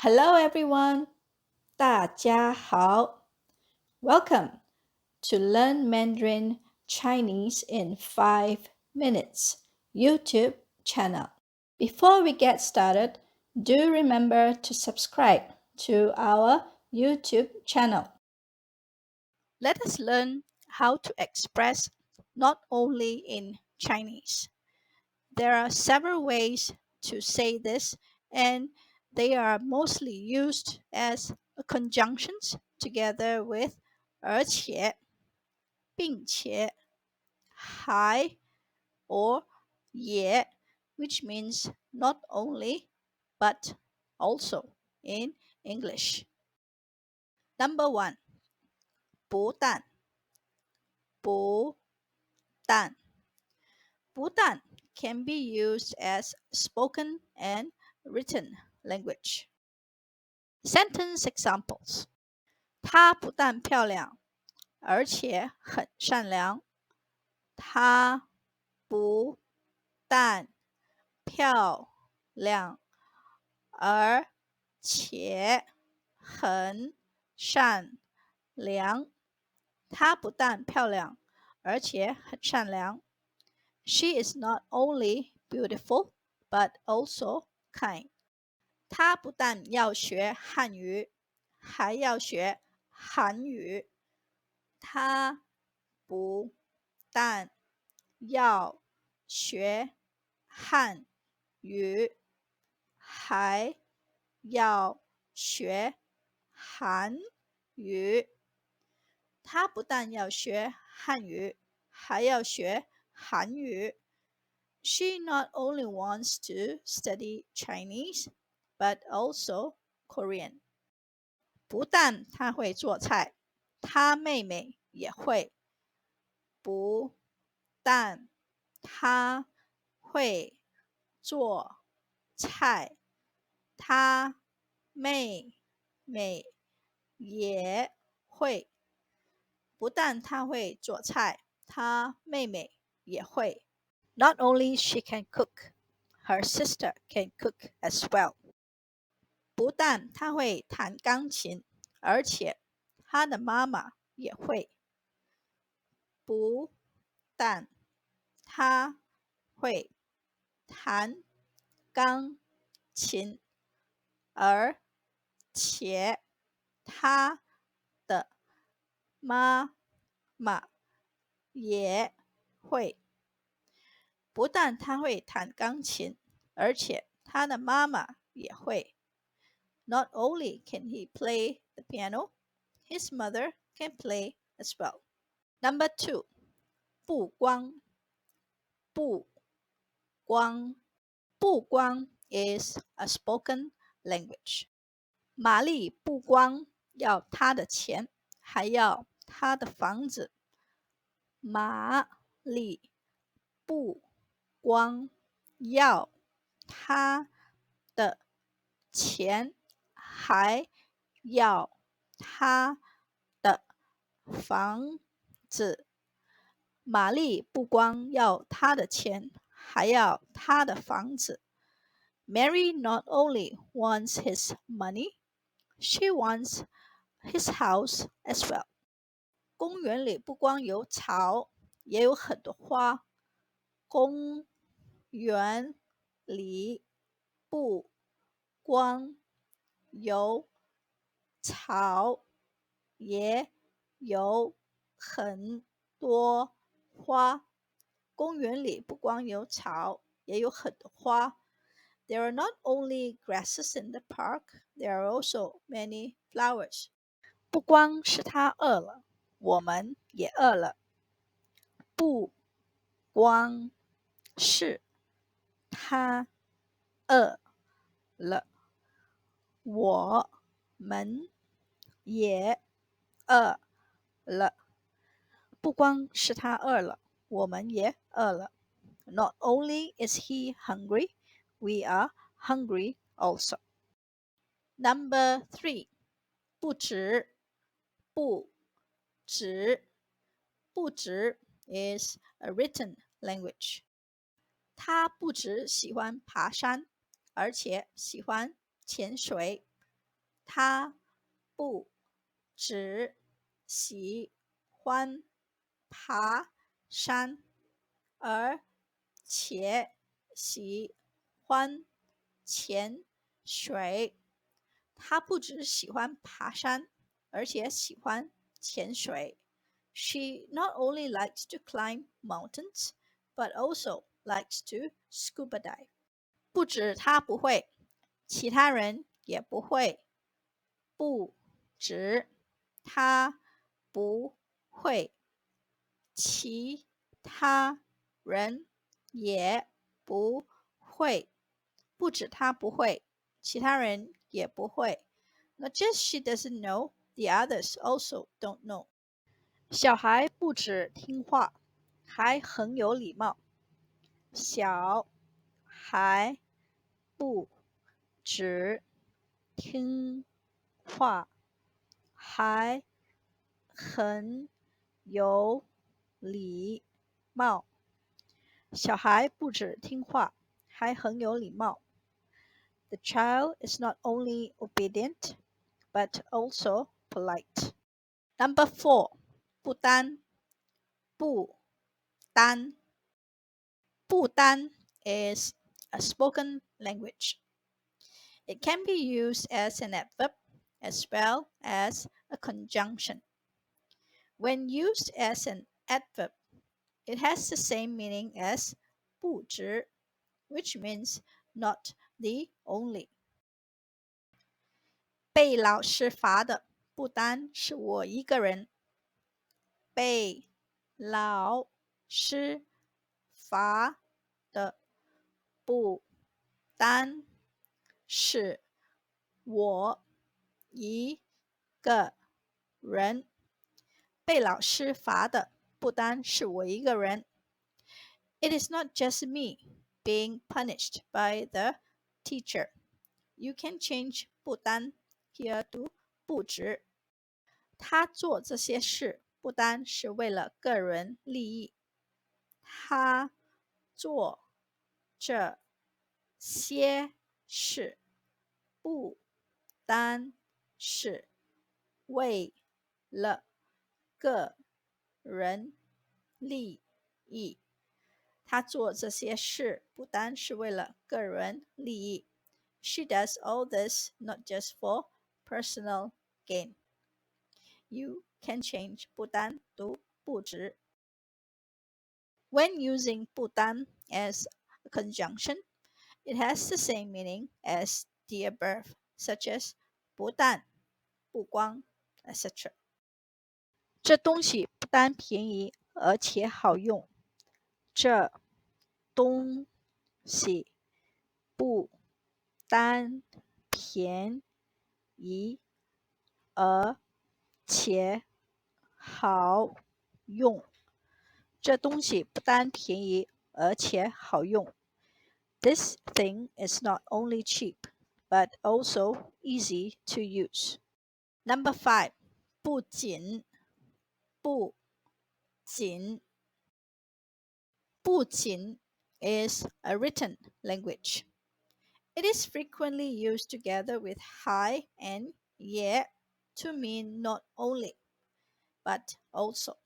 Hello everyone, 大家好. Welcome to Learn Mandarin Chinese in 5 minutes YouTube channel. Before we get started, do remember to subscribe to our YouTube channel. Let us learn how to express not only in Chinese. There are several ways to say this, and they are mostly used as conjunctions together with 而且、并且、还 or 也 which means not only but also in English. Number 1. 不但不但不但 can be used as spoken and written language. Sentence examples. 她不但漂亮，而且很善良。她不但漂亮，而且很善良。她不但漂亮，而且很善良。She is not only beautiful, but also kind. 她不但要学汉语，还要学韩语。她不但要学汉语，还要学韩语。她不但要学汉语，还要学韩语。She not only wants to study Chinese, but also Korean. 不但她会做菜，她妹妹也会。不但她会做菜，她妹妹也会。不但她会做菜，她妹妹也会。Not only she can cook, her sister can cook as well. 不但她会弹钢琴，而且她的妈妈也会。不但她会弹钢琴，而且她的妈妈也会。不但他会弹钢琴，而且他的妈妈也会。Not only can he play the piano, his mother can play as well. Number 2. 不光不光不光 is a spoken language. 玛丽不光要她的钱，还要她的房子。玛丽不光要她的钱，还要她的房子。玛丽不光要她的钱，还要她的房子。Mary not only wants his money, she wants his house as well. 公园里不光有草，也有很多花。公园里不光有草，也有很多花。公园里不光有草，也有很多花。There are not only grasses in the park, there are also many flowers. 不光是他饿了，我们也饿了。不光是他饿了，我们也饿了。不光是他饿了，我们也饿了。Not only is he hungry, we are hungry also. Number 3. 不止不止不止 is a written language. 他不只喜欢爬山，而且喜欢潜水。他不只喜欢爬山，而且喜欢潜水。他不只喜欢爬山，而且喜欢潜水。She not only likes to climb mountains, but also likes to scuba dive. 不止他不会，其他人也不会。不止他不会，其他人也不会。不止他不会，其他人也不会。Not just she doesn't know, the others also don't know. 小孩不止听话，还很有礼貌。小孩不止听话，还很有礼貌。小孩不止听话，还很有礼貌。The child is not only obedient, but also polite. Number 4. 不丹不丹不丹 is a spoken language. It can be used as an adverb as well as a conjunction. When used as an adverb, it has the same meaning as 不止, which means not the only. 被老师罚的不单是我一个人。被老师罚的不单是我一个人。被老师罚的不单是我一个人。It is not just me being punished by the teacher. You can change 不单 here to 不止。他做这些事不单是为了个人利益。他做这些事不单是为了个人利益。他做这些事不单是为了个人利益。She does all this not just for personal gain. You can change 不单 to 不止。When using 不单 as a conjunction, it has the same meaning as the above, such as 不但、不光 etc. 这东西不单便宜，而且好用。这东西不单便宜，而且好用。这东西不单便宜，而且好用。This thing is not only cheap, but also easy to use. Number 5. 不仅不仅不仅 is a written language. It is frequently used together with hi and ye to mean not only, but also.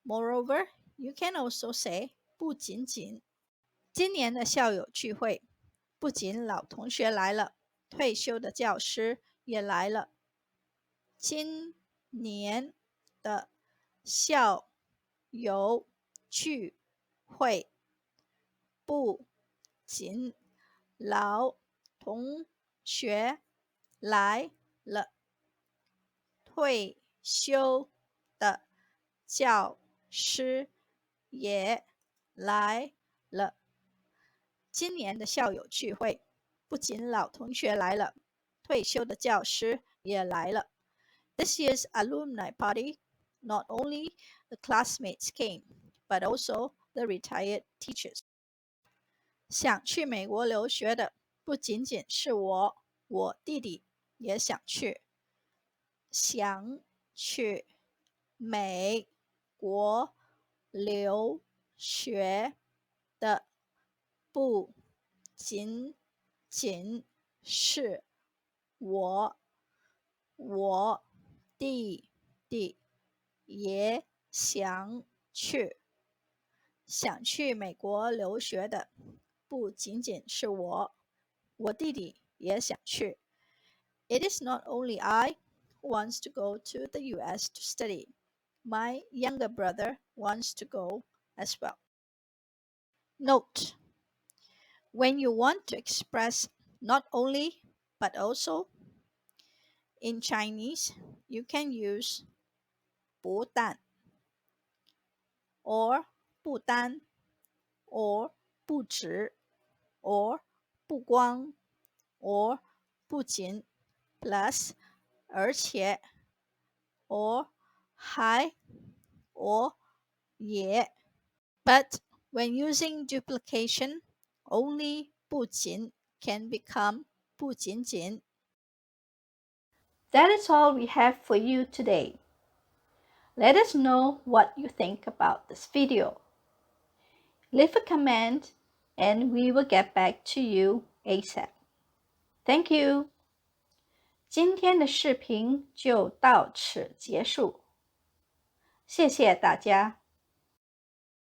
Moreover, you can also say 不仅仅。今年的校友聚会，不仅老同学来了，退休的教师也来了。今年的校友聚会，不仅老同学来了，退休的教师也来了。今年的校友聚会，不仅老同学来了，退休的教师也来了。This year's alumni party, not only the classmates came, but also the retired teachers. 想去美国留学的不仅仅是我，我弟弟也想去。想去美国留学的不仅仅是我，我弟弟也想去。想去美国留学的不仅仅是我，我弟弟也想去。It is not only I who wants to go to the US to study. My younger brother wants to go as well. Note: when you want to express not only but also in Chinese, you can use 不但 or 不单 or 不止 or 不光 or 不仅 plus 而且 or 还 or 也。But when using duplication, only 不仅 can become 不仅仅。That is all we have for you today. Let us know what you think about this video. Leave a comment and we will get back to you ASAP. Thank you. 今天的视频就到此结束，谢谢大家。